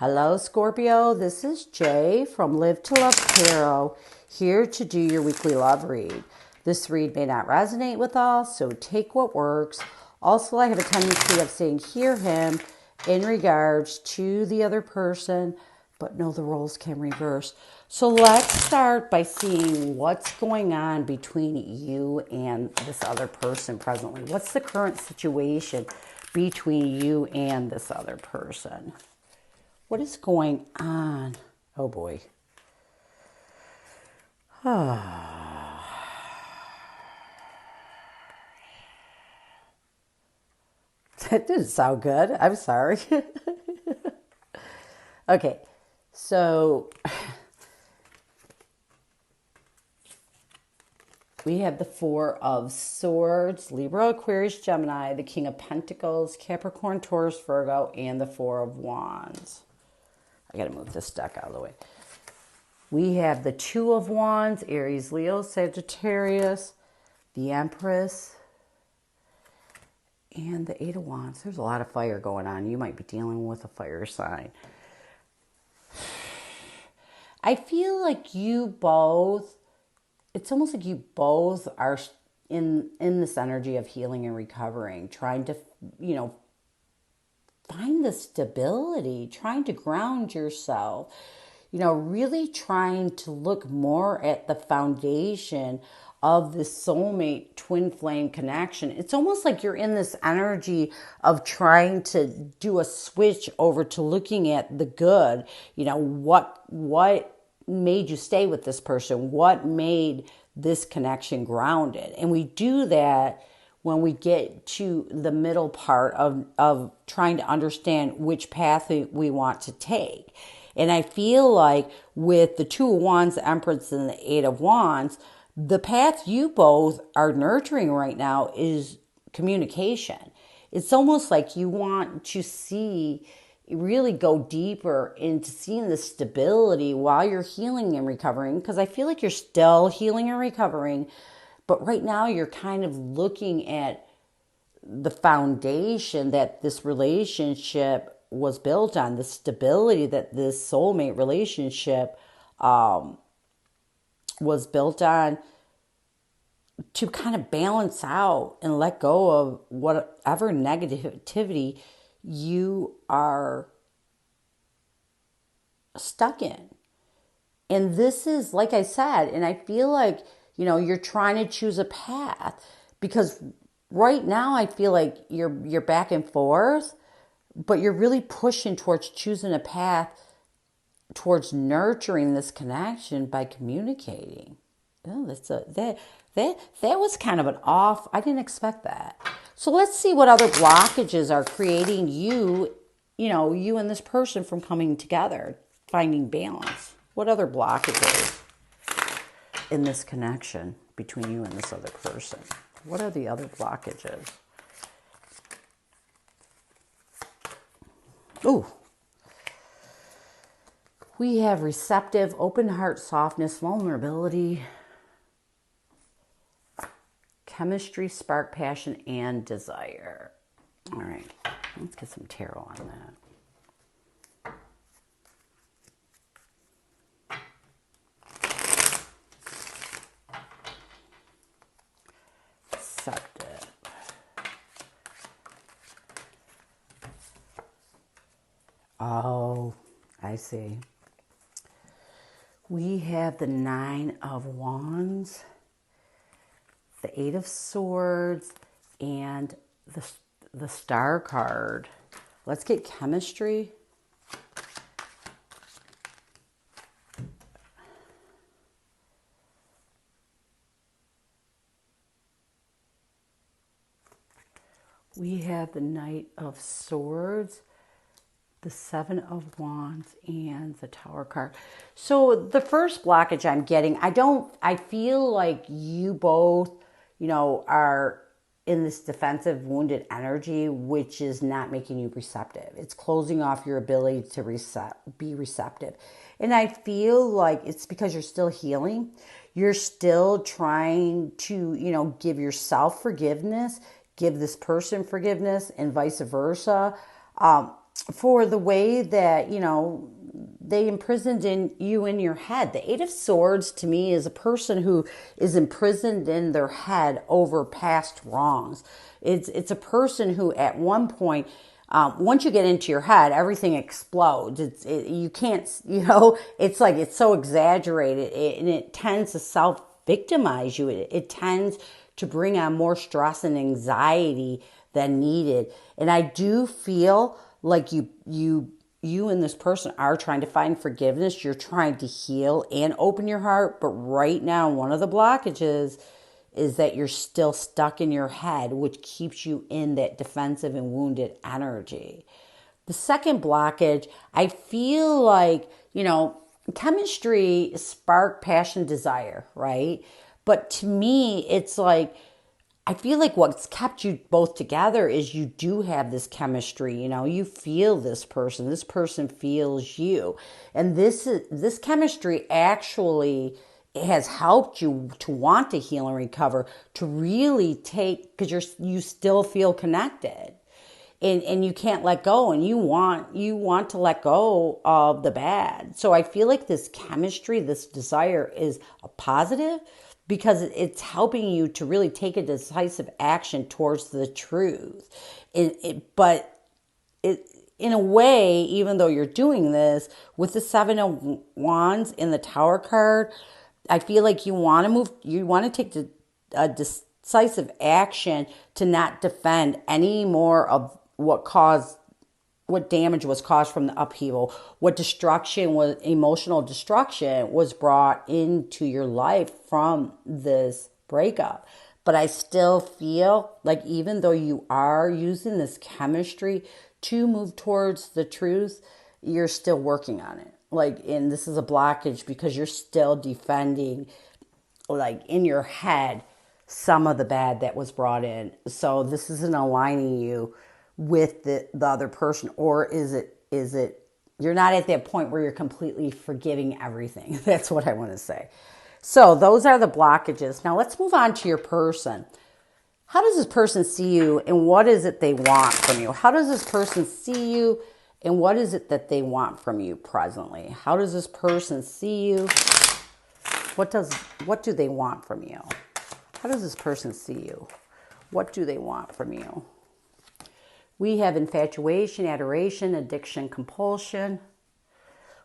Hello, Scorpio. This is Jay from Live to Love Tarot, here to do your weekly love read. This read may not resonate with all, so take what works. Also, I have a tendency of saying hear him in regards to the other person, but no, the roles can reverse. So let's start by seeing what's going on between you and this other person presently. What's the current situation between you and this other person? What is going on? Oh boy. That didn't sound good. I'm sorry. Okay, so we have the Four of Swords, Libra, Aquarius, Gemini, the King of Pentacles, Capricorn, Taurus, Virgo, and the Four of Wands. I got to move this deck out of the way. We have the Two of Wands, Aries, Leo, Sagittarius, the Empress, and the Eight of Wands. There's a lot of fire going on. You might be dealing with a fire sign. I feel like you both, it's almost like you both are in this energy of healing and recovering, trying to, find the stability, trying to ground yourself, really trying to look more at the foundation of this soulmate twin flame connection. It's almost like you're in this energy of trying to do a switch over to looking at the good. What made you stay with this person? What made this connection grounded? And we do that when we get to the middle part of trying to understand which path we want to take. And I feel like with the Two of Wands, the Empress, and the Eight of Wands, the path you both are nurturing right now is communication. It's almost like you want to really go deeper into seeing the stability while you're healing and recovering, because I feel like you're still healing and recovering. But right now you're kind of looking at the foundation that this relationship was built on, the stability that this soulmate relationship was built on, to kind of balance out and let go of whatever negativity you are stuck in. And this is, like I said, and I feel like, you're trying to choose a path, because right now I feel like you're back and forth, but you're really pushing towards choosing a path towards nurturing this connection by communicating. Oh, that was kind of an off. I didn't expect that. So let's see what other blockages are creating you and this person from coming together, finding balance. What other blockages in this connection between you and this other person? What are the other blockages? Ooh. We have receptive, open heart, softness, vulnerability, chemistry, spark, passion, and desire. All right, let's get some tarot on that. Receptive. Oh, I see. We have the Nine of Wands, the Eight of Swords, and the Star card. Let's get chemistry. We have the Knight of Swords, the Seven of Wands, and the Tower card. So the first blockage I'm getting, I feel like you both, are in this defensive, wounded energy, which is not making you receptive. It's closing off your ability to be receptive. And I feel like it's because you're still healing. You're still trying to, give yourself forgiveness, give this person forgiveness, and vice versa. for the way that, they imprisoned in you in your head. The Eight of Swords to me is a person who is imprisoned in their head over past wrongs. It's a person who at one point, once you get into your head, everything explodes. You can't, it's like it's so exaggerated, and it tends to self victimize you. It tends to bring on more stress and anxiety than needed. And I do feel like you and this person are trying to find forgiveness. You're trying to heal and open your heart. But right now, one of the blockages is that you're still stuck in your head, which keeps you in that defensive and wounded energy. The second blockage, I feel like, chemistry, spark, passion, desire, right? But to me, it's like, I feel like what's kept you both together is you do have this chemistry. You feel this person feels you. And this chemistry actually has helped you to want to heal and recover, to really take, because you still feel connected. And you can't let go, and you want to let go of the bad. So I feel like this chemistry, this desire is a positive, because it's helping you to really take a decisive action towards the truth. But in a way, even though you're doing this with the Seven of Wands in the Tower card, I feel like you want to move, you want to take a decisive action to not defend any more of what damage was caused from the upheaval, what emotional destruction was brought into your life from this breakup. But I still feel like even though you are using this chemistry to move towards the truth, you're still working on it. And this is a blockage because you're still defending, in your head, some of the bad that was brought in. So this isn't aligning you with the other person, or is it you're not at that point where you're completely forgiving everything. That's what I want to say. So those are the blockages. Now let's move on to your person. How does this person see you, and what is it they want from you? How does this person see you, and what is it that they want from you presently? How does this person see you? What do they want from you? How does this person see you? What do they want from you? We have infatuation, adoration, addiction, compulsion.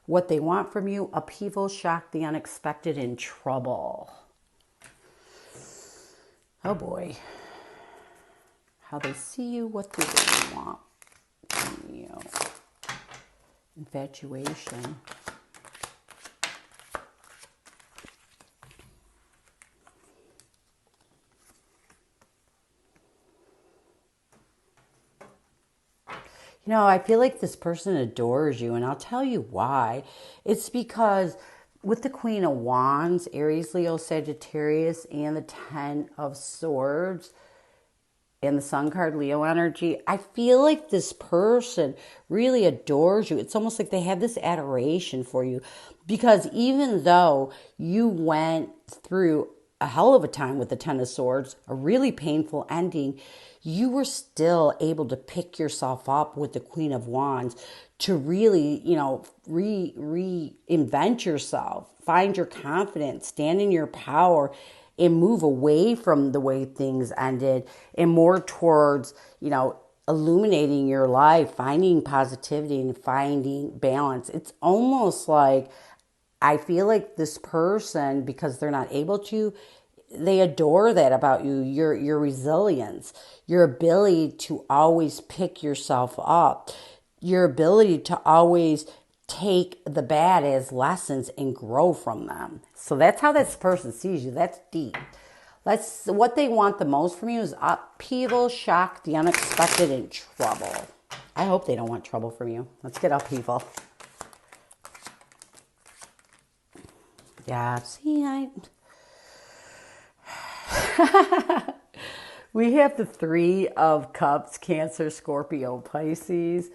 What they want from you: upheaval, shock, the unexpected, and trouble. Oh boy. How they see you, what do they want from you? Infatuation. I feel like this person adores you, and I'll tell you why. It's because with the Queen of Wands, Aries, Leo, Sagittarius, and the Ten of Swords, and the Sun card, Leo energy, I feel like this person really adores you. It's almost like they have this adoration for you, because even though you went through a hell of a time with the Ten of Swords, a really painful ending, you were still able to pick yourself up with the Queen of Wands to really, reinvent yourself, find your confidence, stand in your power, and move away from the way things ended and more towards, illuminating your life, finding positivity and finding balance. It's almost like I feel like this person, because they're not able to, they adore that about you, your resilience, your ability to always pick yourself up, your ability to always take the bad as lessons and grow from them. So that's how this person sees you. That's deep. What they want the most from you is upheaval, shock, the unexpected, and trouble. I hope they don't want trouble from you. Let's get upheaval. Yeah, see, we have the Three of Cups, Cancer, Scorpio, Pisces,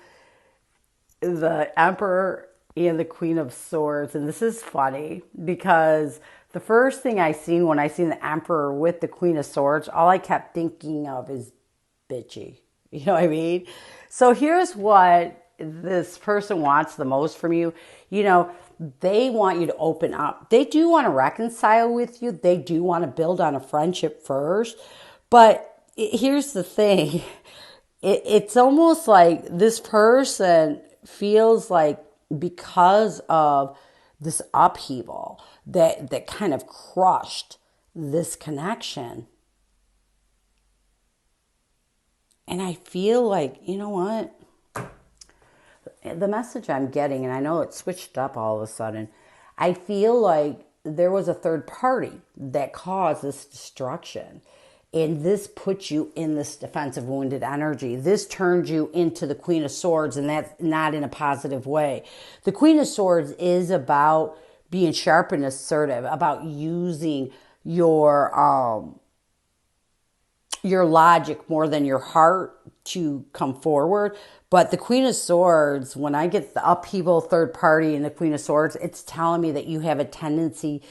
the Emperor, and the Queen of Swords. And this is funny because the first thing I seen when I seen the Emperor with the Queen of Swords, all I kept thinking of is bitchy. You know what I mean? So here's what this person wants the most from you, they want you to open up. They do want to reconcile with you. They do want to build on a friendship first. But here's the thing. It's almost like this person feels like because of this upheaval that kind of crushed this connection. And I feel like, you know what? The message I'm getting, and I know it switched up all of a sudden, I feel like there was a third party that caused this destruction. And this puts you in this defensive wounded energy. This turned you into the Queen of Swords, and that's not in a positive way. The Queen of Swords is about being sharp and assertive, about using your logic more than your heart to come forward. But the Queen of Swords, when I get the upheaval third party and the Queen of Swords, it's telling me that you have a tendency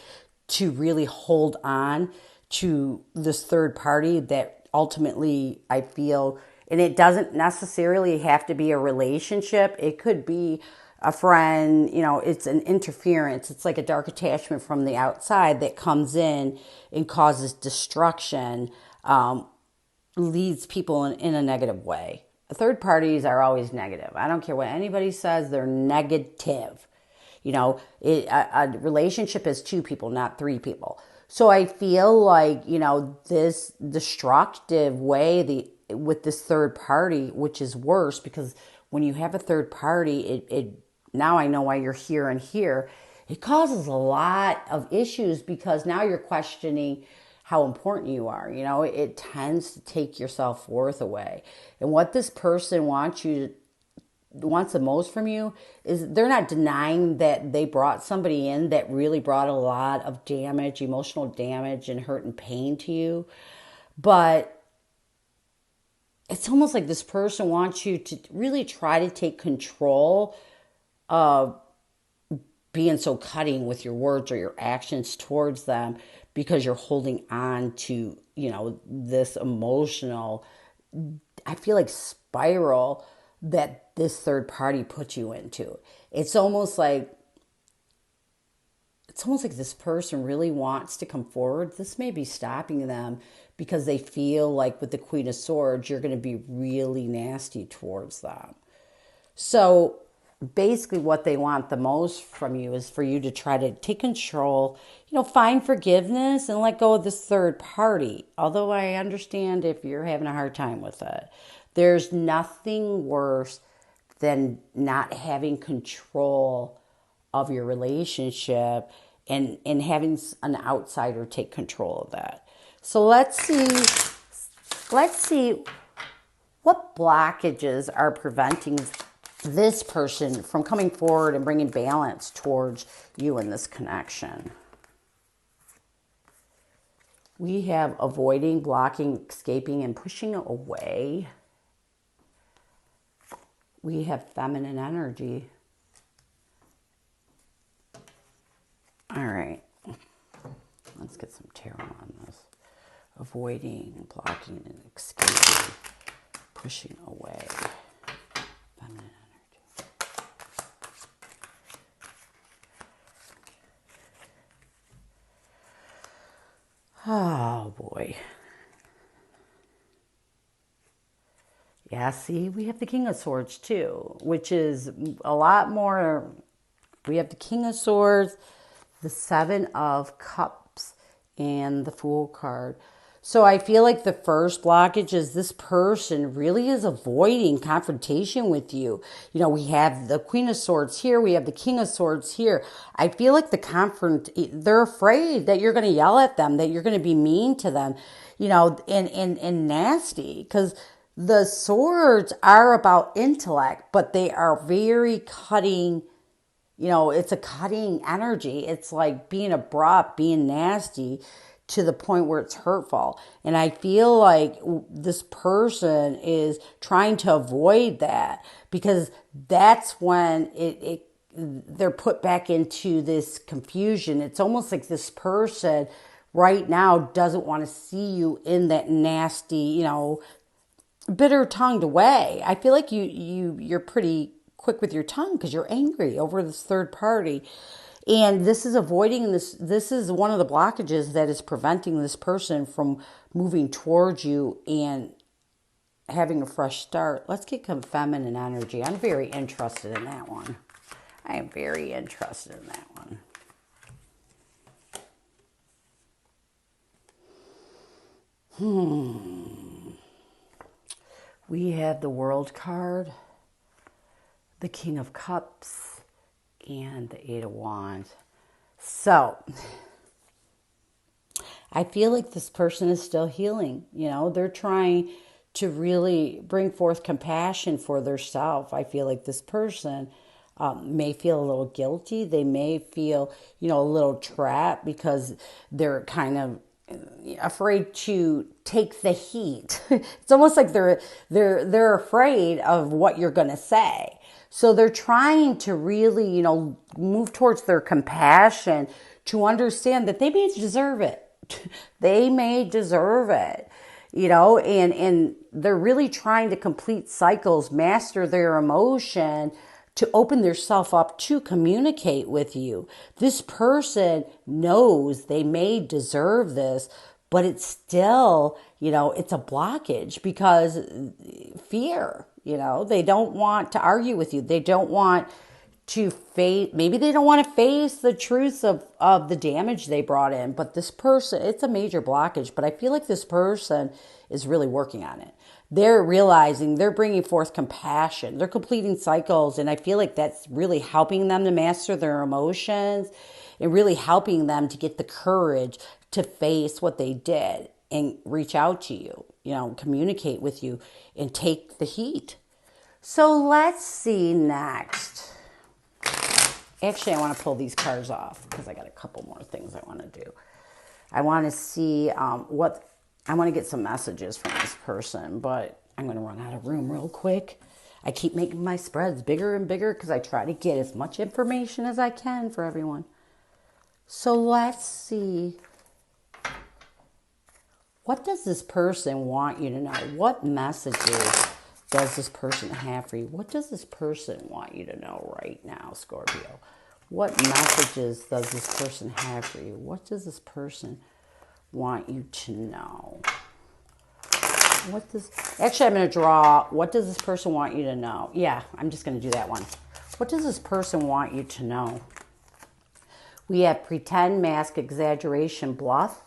to really hold on to this third party that ultimately I feel, and it doesn't necessarily have to be a relationship. It could be a friend, it's an interference. It's like a dark attachment from the outside that comes in and causes destruction, leads people in a negative way. Third parties are always negative. I don't care what anybody says, they're negative. A relationship is two people, not three people. So I feel like, this destructive way with this third party, which is worse because when you have a third party, it now I know why you're here and here. It causes a lot of issues because now you're questioning how important you are. It tends to take your self-worth away. And what this person wants the most from you is they're not denying that they brought somebody in that really brought a lot of damage, emotional damage and hurt and pain to you. But it's almost like this person wants you to really try to take control of being so cutting with your words or your actions towards them because you're holding on to, this emotional, I feel like spiral that this third party put you into. It's almost like this person really wants to come forward. This may be stopping them because they feel like with the Queen of Swords, you're going to be really nasty towards them. So basically what they want the most from you is for you to try to take control, find forgiveness and let go of this third party. Although I understand if you're having a hard time with it. There's nothing worse than not having control of your relationship and having an outsider take control of that. So let's see what blockages are preventing this person from coming forward and bringing balance towards you in this connection. We have avoiding, blocking, escaping, and pushing away. We have feminine energy. All right. Let's get some tarot on this. Avoiding, blocking, and escaping. Pushing away. Feminine energy. Oh, boy. Yeah, see, we have the King of Swords too, which is a lot more. We have the King of Swords, the Seven of Cups, and the Fool card. So I feel like the first blockage is this person really is avoiding confrontation with you. We have the Queen of Swords here. We have the King of Swords here. I feel like they're afraid that you're going to yell at them, that you're going to be mean to them, and nasty. Because the swords are about intellect, but they are very cutting. It's a cutting energy. It's like being abrupt, being nasty to the point where it's hurtful. And I feel like this person is trying to avoid that because that's when they're put back into this confusion. It's almost like this person right now doesn't want to see you in that nasty, bitter-tongued way. I feel like you're pretty quick with your tongue because you're angry over this third party. And this is avoiding this. This is one of the blockages that is preventing this person from moving towards you and having a fresh start. Let's get some feminine energy. I'm very interested in that one. I am very interested in that one. We have the World card, the King of Cups, and the Eight of Wands. So, I feel like this person is still healing. You know, they're trying to really bring forth compassion for themselves. I feel like this person may feel a little guilty. They may feel, a little trapped because they're kind of afraid to take the heat. It's almost like they're afraid of what you're going to say. So they're trying to really, move towards their compassion to understand that they may deserve it. They may deserve it, and they're really trying to complete cycles, master their emotion, to open theirself up to communicate with you. This person knows they may deserve this, but it's still, it's a blockage because fear, they don't want to argue with you. They don't want to face, maybe they don't want to face the truth of the damage they brought in. But this person, it's a major blockage, but I feel like this person is really working on it. They're realizing, they're bringing forth compassion. They're completing cycles. And I feel like that's really helping them to master their emotions and really helping them to get the courage to face what they did and reach out to you, communicate with you and take the heat. So let's see next. Actually, I want to pull these cards off because I got a couple more things I want to do. I want to see I want to get some messages from this person, but I'm going to run out of room real quick. I keep making my spreads bigger and bigger because I try to get as much information as I can for everyone. So let's see. What does this person want you to know? What messages does this person have for you? What does this person want you to know right now, Scorpio? What messages does this person have for you? What does this person want you to know? Actually, I'm going to draw, what does this person want you to know? Yeah, I'm just going to do that one. What does this person want you to know? We have pretend, mask, exaggeration, bluff,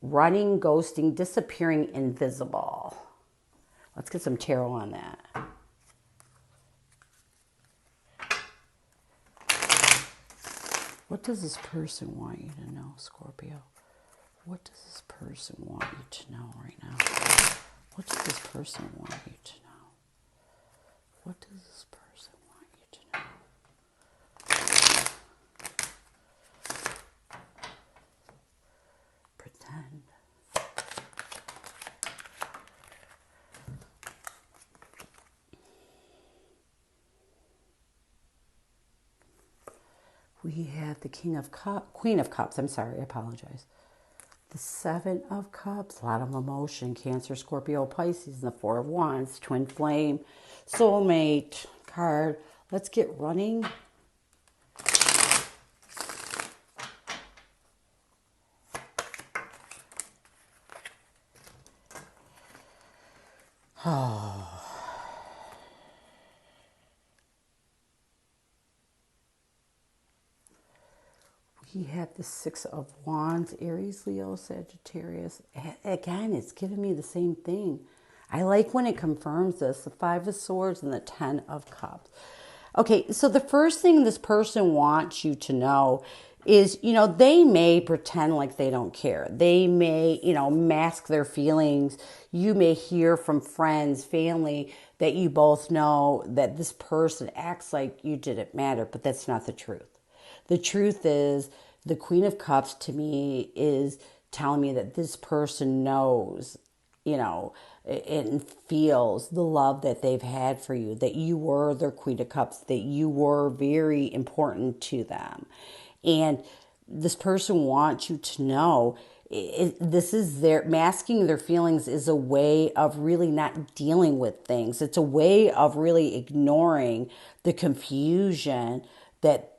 running, ghosting, disappearing, invisible. Let's get some tarot on that. What does this person want you to know, Scorpio? What does this person want you to know right now? What does this person want you to know? What does this person want you to know? Pretend. We have the Queen of Cups. I'm sorry, I apologize. The Seven of Cups, a lot of emotion. Cancer, Scorpio, Pisces, and the Four of Wands, Twin Flame, Soulmate card. Let's get running. Oh. We have the Six of Wands, Aries, Leo, Sagittarius. Again, it's giving me the same thing. I like when it confirms this, the Five of Swords and the Ten of Cups. Okay, so the first thing this person wants you to know is, they may pretend like they don't care. They may, mask their feelings. You may hear from friends, family, that you both know that this person acts like you didn't matter, but that's not the truth. The truth is, the Queen of Cups to me is telling me that this person knows, and feels the love that they've had for you, that you were their Queen of Cups, that you were very important to them. And this person wants you to know This is their masking their feelings is a way of really not dealing with things. It's a way of really ignoring the confusion that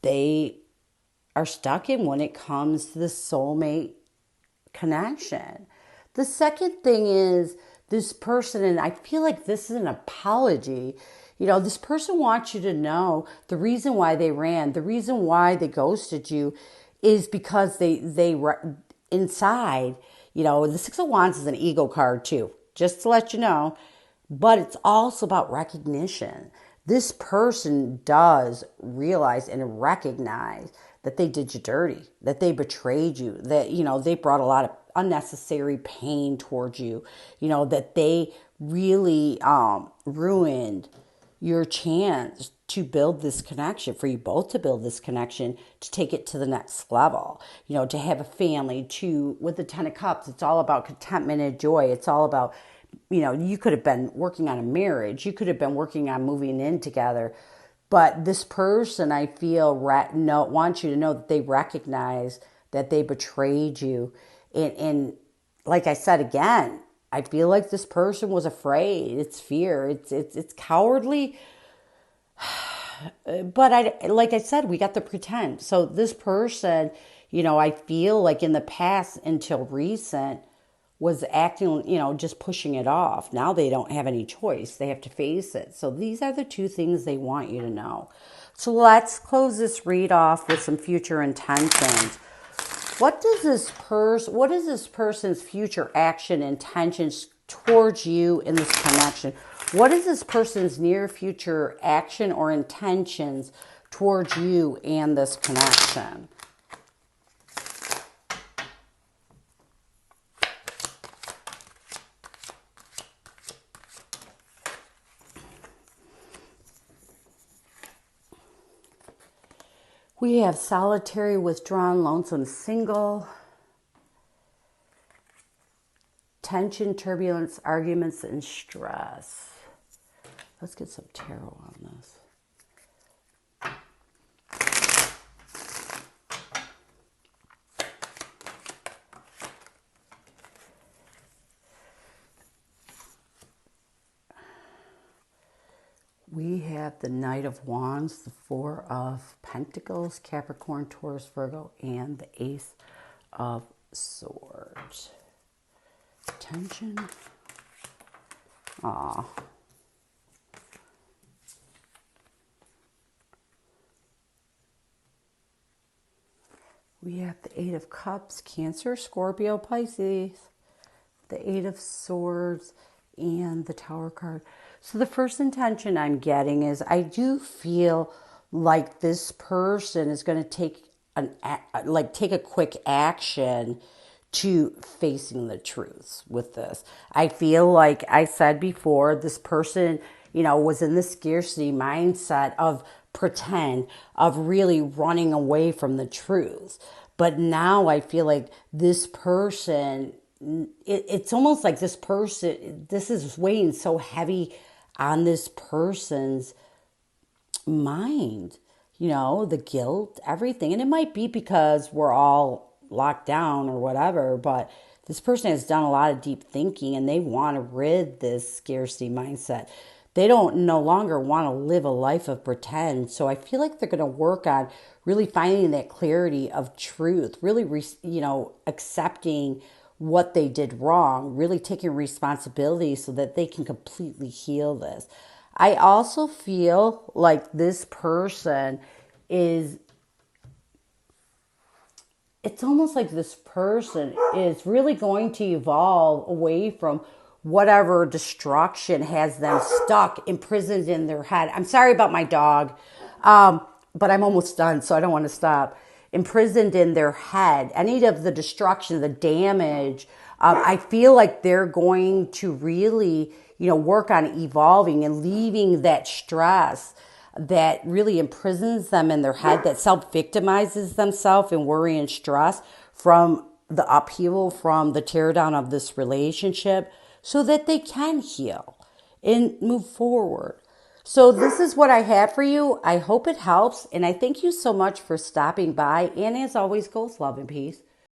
they are stuck in when it comes to the soulmate connection. The second thing is this person, and I feel like this is an apology. This person wants you to know the reason why they ran, the reason why they ghosted you is because they inside, the Six of Wands is an ego card too, just to let you know, but it's also about recognition. This person does realize and recognize that they did you dirty, that they betrayed you, that, they brought a lot of unnecessary pain towards you, that they really ruined your chance to build this connection, for you both to build this connection, to take it to the next level, to have a family, with the Ten of Cups, it's all about contentment and joy. It's all about, you could have been working on a marriage, you could have been working on moving in together, but this person, I feel, wants you to know that they recognize that they betrayed you. And like I said again, I feel like this person was afraid. It's fear. It's cowardly. But like I said, we got the pretend. So this person, I feel like in the past until recent was acting, just pushing it off. Now they don't have any choice. They have to face it. So these are the two things they want you to know. So let's close this read off with some future intentions. What is this person's future action intentions towards you in this connection? What is this person's near future action or intentions towards you and this connection? We have solitary, withdrawn, lonesome, single, tension, turbulence, arguments, and stress. Let's get some tarot on this. We have the Knight of Wands, the Four of Pentacles, Capricorn, Taurus, Virgo, and the Ace of Swords. Tension. Aw. We have the Eight of Cups, Cancer, Scorpio, Pisces, the Eight of Swords, and the Tower card. So the first intention I'm getting is I do feel like this person is going to take a quick action to facing the truths with this. I feel like I said before, this person, was in the scarcity mindset of pretend, of really running away from the truths. But now I feel like this person, it's almost like this is weighing so heavy on this person's mind, the guilt, everything. And it might be because we're all locked down or whatever, but this person has done a lot of deep thinking and they want to rid this scarcity mindset. They don't no longer want to live a life of pretend. So I feel like they're going to work on really finding that clarity of truth, really, accepting what they did wrong, really taking responsibility so that they can completely heal this. I also feel like this person is, it's almost like this person is really going to evolve away from whatever destruction has them stuck, imprisoned in their head. I'm sorry about my dog, but I'm almost done, so I don't want to stop. Imprisoned in their head, any of the destruction, the damage, I feel like they're going to really, work on evolving and leaving that stress that really imprisons them in their head, that self-victimizes themselves in worry and stress from the upheaval, from the teardown of this relationship, so that they can heal and move forward. So this is what I have for you. I hope it helps. And I thank you so much for stopping by. And as always, goes love and peace.